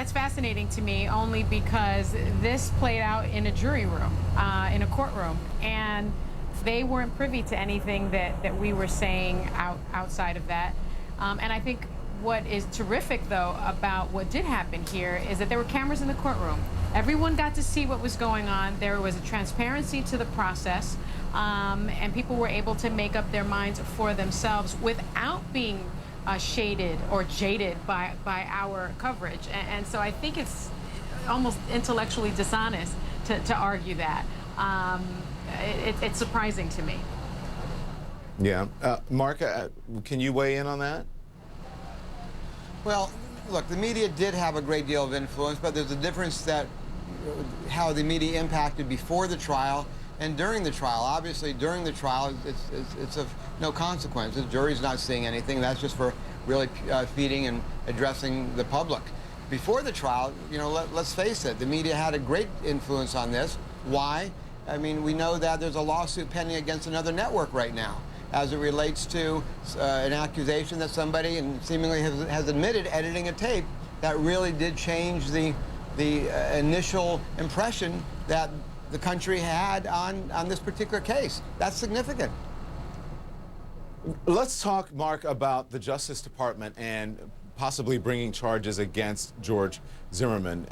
that's fascinating to me only because this played out in a jury room, in a courtroom, and they weren't privy to anything that we were saying outside of that. And I think what is terrific, though, about what did happen here is that there were cameras in the courtroom. Everyone got to see what was going on. There was a transparency to the process, and people were able to make up their minds for themselves without being shaded or jaded by our coverage. And so I think it's almost intellectually dishonest to argue that. It's surprising to me. Yeah. Mark, can you weigh in on that? Well, look, the media did have a great deal of influence, but there's a difference that how the media impacted before the trial and during the trial. Obviously, during the trial, it's of no consequence. The jury's not seeing anything. That's just for really feeding and addressing the public. Before the trial, you know, let's face it, the media had a great influence on this. Why? I mean, we know that there's a lawsuit pending against another network right now as it relates to an accusation that somebody, and seemingly has admitted, editing a tape that really did change the initial impression that the country had on this particular case. That's significant. Let's talk, Mark, about the Justice Department and possibly bringing charges against George Zimmerman,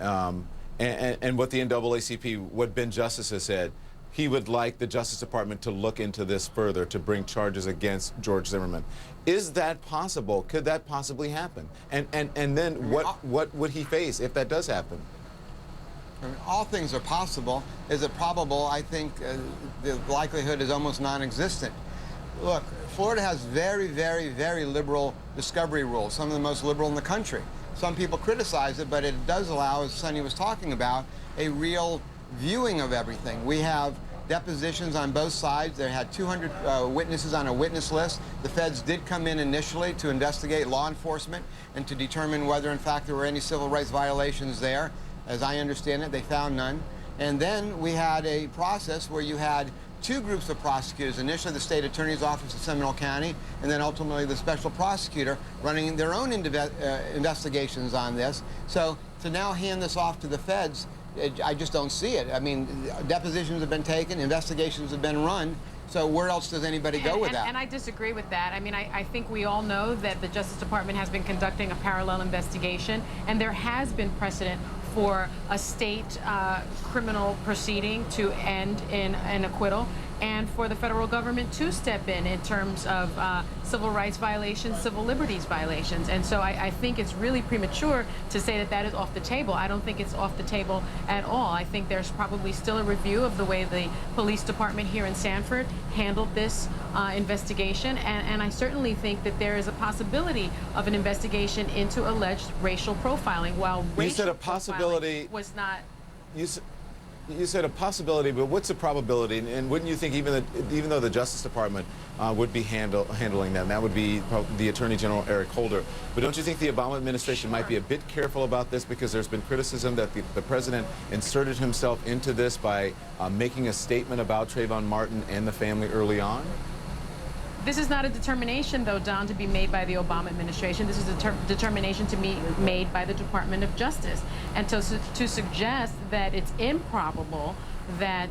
and what the NAACP, what Ben Justice has said. He would like the Justice Department to look into this further, to bring charges against George Zimmerman. Is that possible? Could that possibly happen? And then what would he face if that does happen? I mean, all things are possible. Is it probable? I think the likelihood is almost non-existent. Look, Florida has very, very, very liberal discovery rules, some of the most liberal in the country. Some people criticize it, but it does allow, as Sonny was talking about, a real viewing of everything. We have depositions on both sides. They had 200 witnesses on a witness list. The feds did come in initially to investigate law enforcement and to determine whether, in fact, there were any civil rights violations there. As I understand it, they found none. And then we had a process where you had two groups of prosecutors, initially the state attorney's office of Seminole County, and then ultimately the special prosecutor running their own investigations on this. So to now hand this off to the feds, I just don't see it. I mean, depositions have been taken, investigations have been run, so where else does anybody go with that? And I disagree with that. I mean, I think we all know that the Justice Department has been conducting a parallel investigation, and there has been precedent for a state criminal proceeding to end in an acquittal, and for the federal government to step in terms of civil rights violations, civil liberties violations. And so I think it's really premature to say that that is off the table. I don't think it's off the table at all. I think there's probably still a review of the way the police department here in Sanford handled this investigation, and I certainly think that there is a possibility of an investigation into alleged racial profiling. While racial you said a possibility was not. You said a possibility, but what's the probability? And wouldn't you think even though the Justice Department would be handling that, and that would be the Attorney General Eric Holder, but don't you think the Obama administration might be a bit careful about this, because there's been criticism that the president inserted himself into this by making a statement about Trayvon Martin and the family early on? This is not a determination, though, Don, to be made by the Obama administration. This is a determination to be made by the Department of Justice. And to suggest that it's improbable that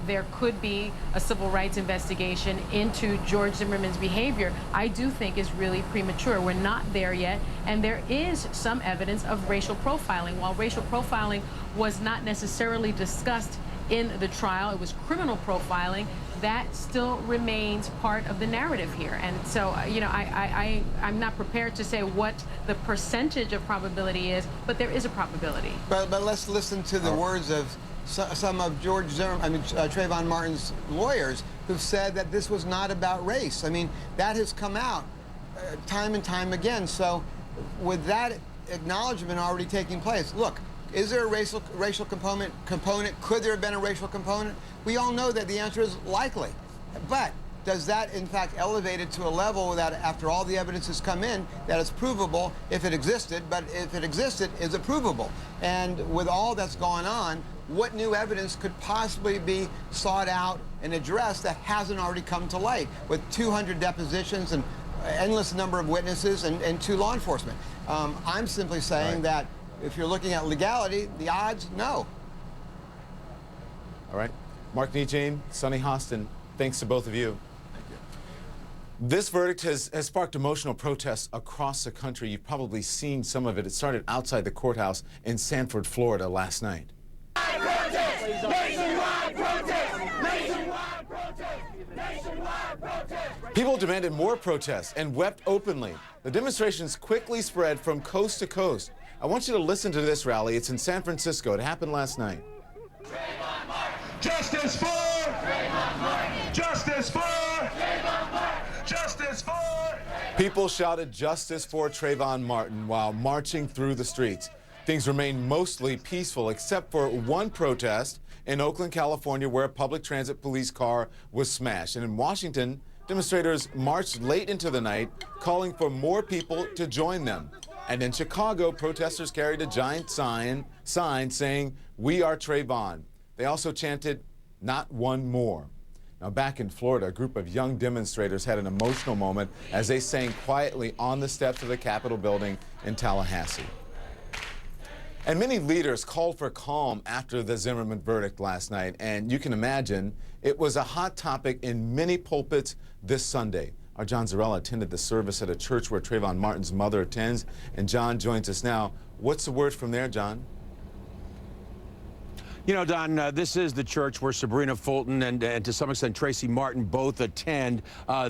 there could be a civil rights investigation into George Zimmerman's behavior, I do think is really premature. We're not there yet, and there is some evidence of racial profiling. While racial profiling was not necessarily discussed in the trial, it was criminal profiling, that still remains part of the narrative here. And so, you know, I'm not prepared to say what the percentage of probability is, but there is a probability. But let's listen to the words of some of George Zimmerman, Trayvon Martin's lawyers, who've said that this was not about race. I mean, that has come out time and time again. So with that acknowledgement already taking place, look, is there a racial component? Could there have been a racial component? We all know that the answer is likely. But does that, in fact, elevate it to a level that, after all the evidence has come in, that it's provable if it existed? But if it existed, is it provable? And with all that's gone on, what new evidence could possibly be sought out and addressed that hasn't already come to light, with 200 depositions and endless number of witnesses and to law enforcement? I'm simply saying that if you're looking at legality, the odds, no. All right. Mark Nejane, Sonny Hostin, thanks to both of you. Thank you. This verdict has sparked emotional protests across the country. You've probably seen some of it. It started outside the courthouse in Sanford, Florida last night. People demanded more protests and wept openly. The demonstrations quickly spread from coast to coast. I want you to listen to this rally. It's in San Francisco. It happened last night. Justice for Trayvon Martin. Justice for Trayvon Martin. Justice for. People shouted justice for Trayvon Martin while marching through the streets. Things remained mostly peaceful except for one protest in Oakland, California, where a public transit police car was smashed. And in Washington, demonstrators marched late into the night, calling for more people to join them. And in Chicago, protesters carried a giant sign saying, "We are Trayvon." They also chanted, "Not one more." Now, back in Florida, a group of young demonstrators had an emotional moment as they sang quietly on the steps of the Capitol building in Tallahassee. And many leaders called for calm after the Zimmerman verdict last night, and you can imagine it was a hot topic in many pulpits this Sunday. Our John Zarrella attended the service at a church where Trayvon Martin's mother attends, and John joins us now. What's the word from there, John? You know, Don, this is the church where Sabrina Fulton and to some extent Tracy Martin both attend.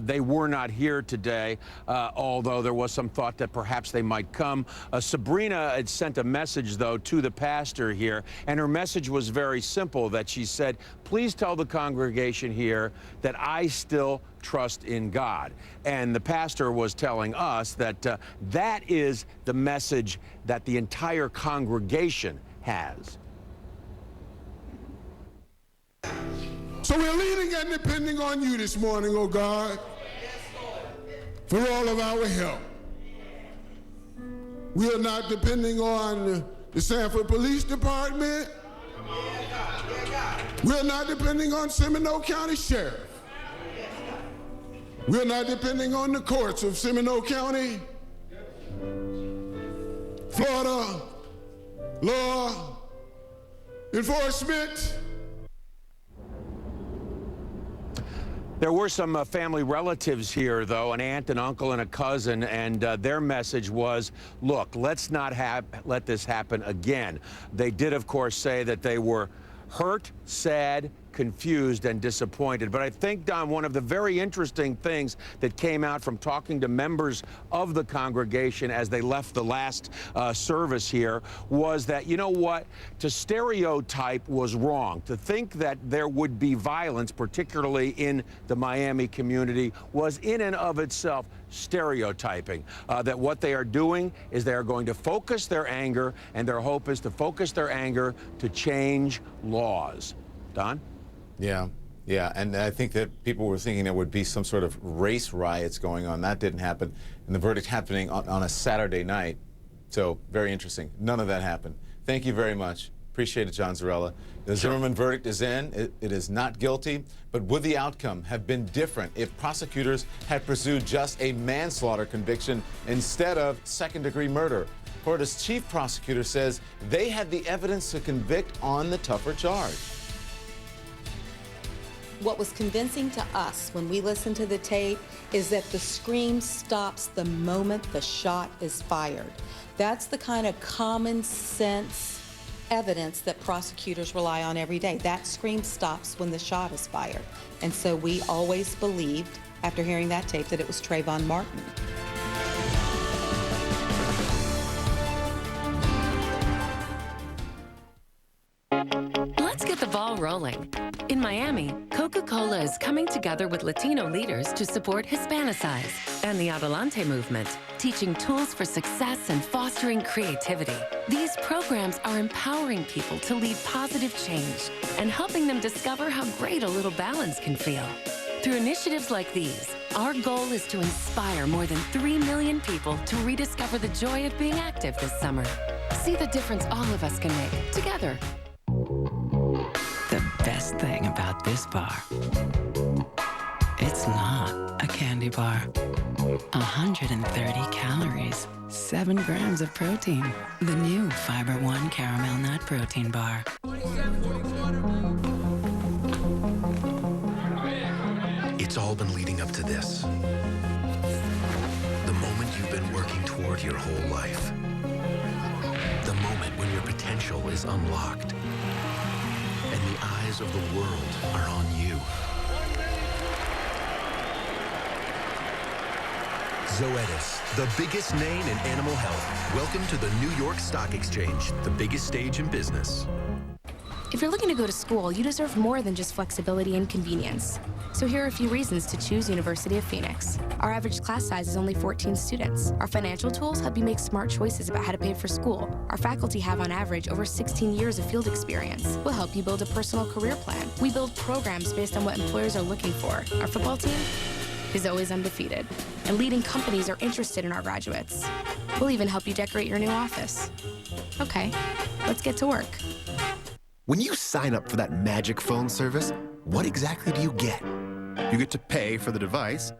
They were not here today, although there was some thought that perhaps they might come. Sabrina had sent a message, though, to the pastor here, and her message was very simple, that she said, "Please tell the congregation here that I still trust in God." And the pastor was telling us that that is the message that the entire congregation has. So we're leaning and depending on you this morning, oh God, for all of our help. We are not depending on the Sanford Police Department. We're not depending on Seminole County Sheriff. We're not depending on the courts of Seminole County, Florida, law enforcement. There were some family relatives here, though, an aunt, an uncle, and a cousin, and their message was, look, let's not let this happen again. They did, of course, say that they were hurt, sad, confused, and disappointed. But I think, Don, one of the very interesting things that came out from talking to members of the congregation as they left the last service here was that, you know what, to stereotype was wrong. To think that there would be violence, particularly in the Miami community, was in and of itself stereotyping. That what they are doing is they are going to focus their anger, and their hope is to focus their anger to change laws. Don? Yeah, and I think that people were thinking there would be some sort of race riots going on. That didn't happen, and the verdict happening on a Saturday night. So, very interesting. None of that happened. Thank you very much. Appreciate it, John Zarrella. The Zimmerman verdict is in. It is not guilty, but would the outcome have been different if prosecutors had pursued just a manslaughter conviction instead of second-degree murder? Florida's chief prosecutor says they had the evidence to convict on the tougher charge. What was convincing to us when we listened to the tape is that the scream stops the moment the shot is fired. That's the kind of common sense evidence that prosecutors rely on every day. That scream stops when the shot is fired. And so we always believed, after hearing that tape, that it was Trayvon Martin. Let's get the ball rolling. In Miami, Coca-Cola is coming together with Latino leaders to support Hispanicize and the Adelante movement, teaching tools for success and fostering creativity. These programs are empowering people to lead positive change and helping them discover how great a little balance can feel. Through initiatives like these, our goal is to inspire more than 3 million people to rediscover the joy of being active this summer. See the difference all of us can make together. The best thing about this bar It's not a candy bar. 130 calories, 7 grams of protein. The new Fiber One Caramel Nut Protein Bar. It's all been leading up to this. The moment you've been working toward your whole life. The moment when your potential is unlocked. And the eyes of the world are on you. Zoetis, the biggest name in animal health. Welcome to the New York Stock Exchange, the biggest stage in business. If you're looking to go to school, you deserve more than just flexibility and convenience. So here are a few reasons to choose University of Phoenix. Our average class size is only 14 students. Our financial tools help you make smart choices about how to pay for school. Our faculty have, on average, over 16 years of field experience. We'll help you build a personal career plan. We build programs based on what employers are looking for. Our football team is always undefeated, and leading companies are interested in our graduates. We'll even help you decorate your new office. Okay, let's get to work. When you sign up for that magic phone service, what exactly do you get? You get to pay for the device,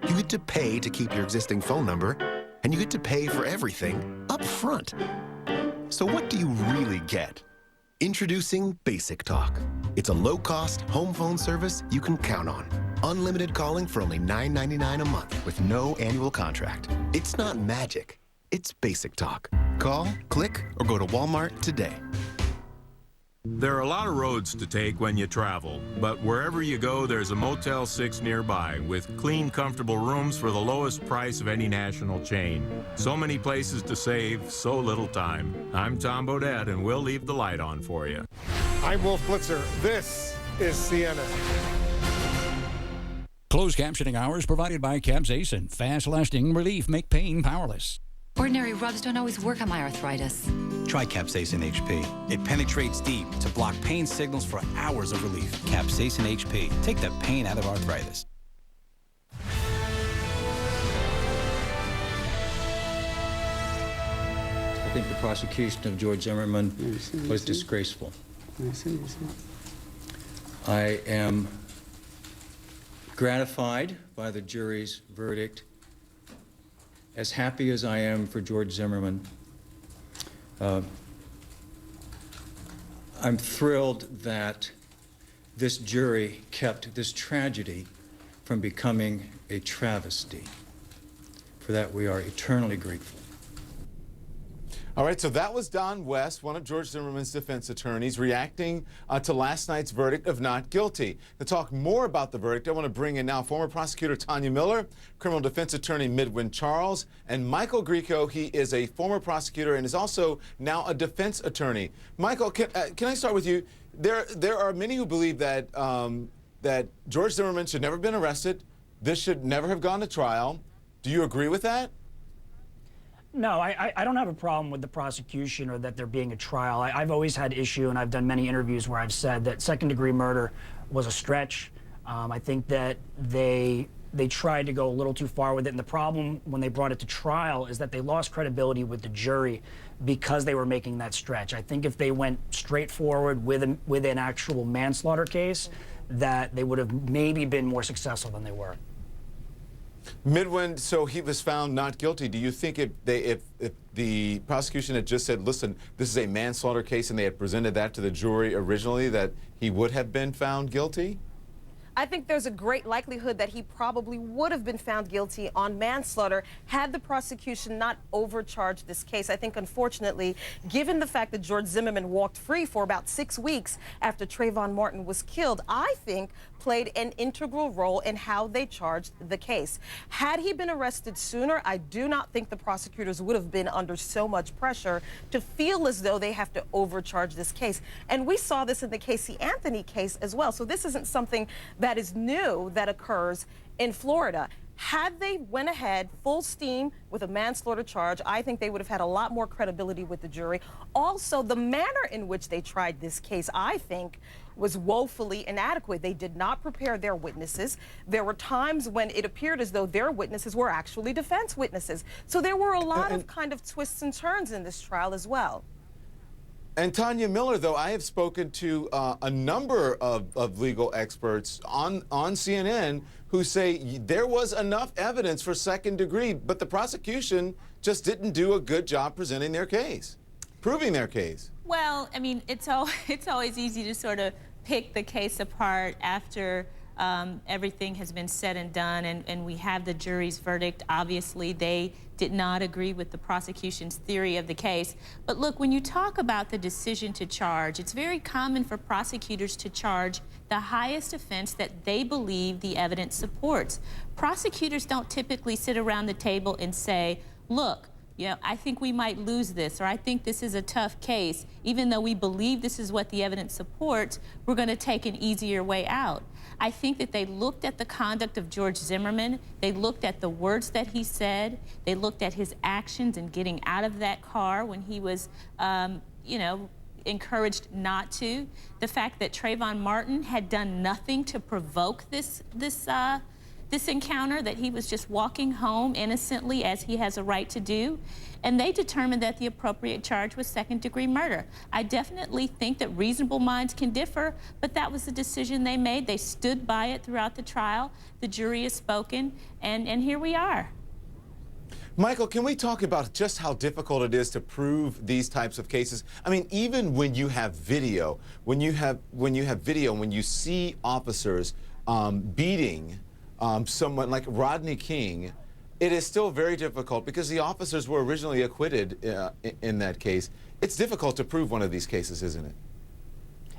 you get to pay to keep your existing phone number, and you get to pay for everything up front. So what do you really get? Introducing Basic Talk. It's a low-cost home phone service you can count on. Unlimited calling for only $9.99 a month with no annual contract. It's not magic, it's Basic Talk. Call, click, or go to Walmart today. There are a lot of roads to take when you travel, but wherever you go, there's a Motel 6 nearby with clean, comfortable rooms for the lowest price of any national chain. So many places to save, so little time. I'm Tom Bodette, and we'll leave the light on for you. I'm Wolf Blitzer. This is CNN. Closed captioning hours provided by Capsaicin. Fast-lasting relief make pain powerless. Ordinary rubs don't always work on my arthritis. Try Capsaicin HP. It penetrates deep to block pain signals for hours of relief. Capsaicin HP. Take the pain out of arthritis. I think the prosecution of George Zimmerman was disgraceful. I am gratified by the jury's verdict. As happy as I am for George Zimmerman, I'm thrilled that this jury kept this tragedy from becoming a travesty. For that, we are eternally grateful. All right, so that was Don West, one of George Zimmerman's defense attorneys, reacting to last night's verdict of not guilty. To talk more about the verdict, I want to bring in now former prosecutor Tanya Miller, criminal defense attorney Midwin Charles, and Michael Grieco. He is a former prosecutor and is also now a defense attorney. Michael, can I start with you? There are many who believe that, that George Zimmerman should never have been arrested. This should never have gone to trial. Do you agree with that? No, I don't have a problem with the prosecution or that there being a trial. I've always had issue, and I've done many interviews where I've said that second-degree murder was a stretch. I think that they tried to go a little too far with it, and the problem when they brought it to trial is that they lost credibility with the jury because they were making that stretch. I think if they went straight forward with an actual manslaughter case, that they would have maybe been more successful than they were. Midwin, so he was found not guilty. Do you think if the prosecution had just said, listen, this is a manslaughter case, and they had presented that to the jury originally, that he would have been found guilty? I think there's a great likelihood that he probably would have been found guilty on manslaughter had the prosecution not overcharged this case. I think, unfortunately, given the fact that George Zimmerman walked free for about 6 weeks after Trayvon Martin was killed, I think played an integral role in how they charged the case. Had he been arrested sooner, I do not think the prosecutors would have been under so much pressure to feel as though they have to overcharge this case. And we saw this in the Casey Anthony case as well. So this isn't something that is new that occurs in Florida. Had they went ahead full steam with a manslaughter charge, I think they would have had a lot more credibility with the jury. Also, the manner in which they tried this case, I think, was woefully inadequate. They did not prepare their witnesses. There were times when it appeared as though their witnesses were actually defense witnesses. So there were a lot of kind of twists and turns in this trial as well. And Tanya Miller, though, I have spoken to a number of legal experts on CNN who say there was enough evidence for second degree, but the prosecution just didn't do a good job presenting their case, proving their case. Well, I mean, it's always easy to sort of pick the case apart after everything has been said and done, and we have the jury's verdict. Obviously, they did not agree with the prosecution's theory of the case. But look, when you talk about the decision to charge, it's very common for prosecutors to charge the highest offense that they believe the evidence supports. Prosecutors don't typically sit around the table and say, look, you know, I think we might lose this, or I think this is a tough case. Even though we believe this is what the evidence supports, we're going to take an easier way out. I think that they looked at the conduct of George Zimmerman. They looked at the words that he said. They looked at his actions in getting out of that car when he was, you know, encouraged not to. The fact that Trayvon Martin had done nothing to provoke this encounter, that he was just walking home innocently as he has a right to do, and they determined that the appropriate charge was second-degree murder. I definitely think that reasonable minds can differ, but that was the decision they made. They stood by it throughout the trial. The jury has spoken, and here we are. Michael, can we talk about just how difficult it is to prove these types of cases? I mean, even when you have video, when you see officers beating someone like Rodney King, it is still very difficult because the officers were originally acquitted in that case. It's difficult to prove one of these cases, isn't it?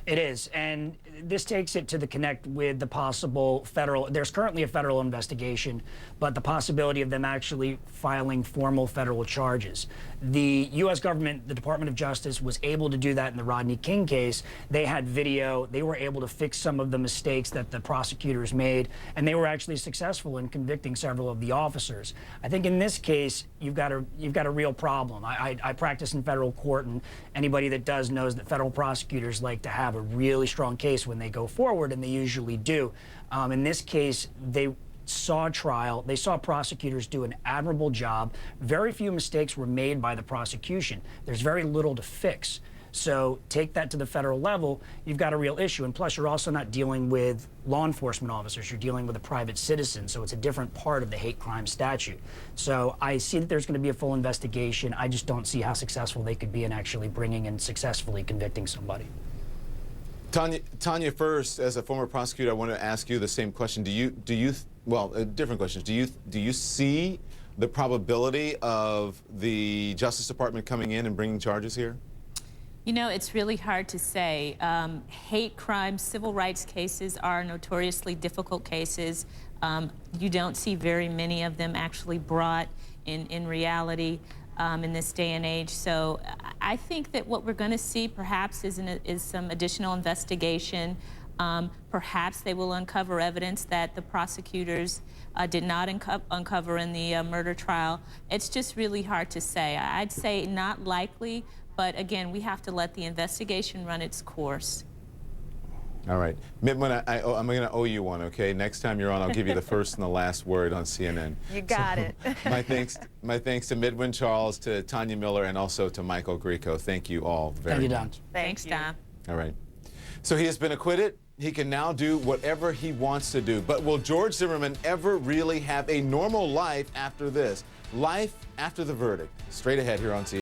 It is, and this takes it to the connect with the possible federal, there's currently a federal investigation, but the possibility of them actually filing formal federal charges. The U.S. government, the Department of Justice, was able to do that in the Rodney King case. They had video, they were able to fix some of the mistakes that the prosecutors made, and they were actually successful in convicting several of the officers. I think in this case, you've got a real problem. I practice in federal court, and anybody that does knows that federal prosecutors like to have a really strong case when they go forward, and they usually do. In this case, they saw trial, they saw prosecutors do an admirable job. Very few mistakes were made by the prosecution. There's very little to fix. So take that to the federal level, you've got a real issue. And plus, you're also not dealing with law enforcement officers, you're dealing with a private citizen, so it's a different part of the hate crime statute. So I see that there's going to be a full investigation. I just don't see how successful they could be in actually bringing and successfully convicting somebody. Tanya, first, as a former prosecutor, I want to ask you the same question. Different questions. Do you see the probability of the Justice Department coming in and bringing charges here? You know, it's really hard to say. Hate crime, civil rights cases are notoriously difficult cases. You don't see very many of them actually brought in reality in this day and age. So I think that what we're going to see perhaps is some additional investigation. Perhaps they will uncover evidence that the prosecutors did not uncover in the murder trial. It's just really hard to say. I'd say not likely, but again, we have to let the investigation run its course. All right. Midwin, I'm going to owe you one, okay? Next time you're on, I'll give you the first and the last word on CNN. You got it. My thanks to Midwin Charles, to Tanya Miller, and also to Michael Grieco. Thank you all very much. Thanks, Don. All right. So he has been acquitted. He can now do whatever he wants to do. But will George Zimmerman ever really have a normal life after this? Life after the verdict. Straight ahead here on CNN.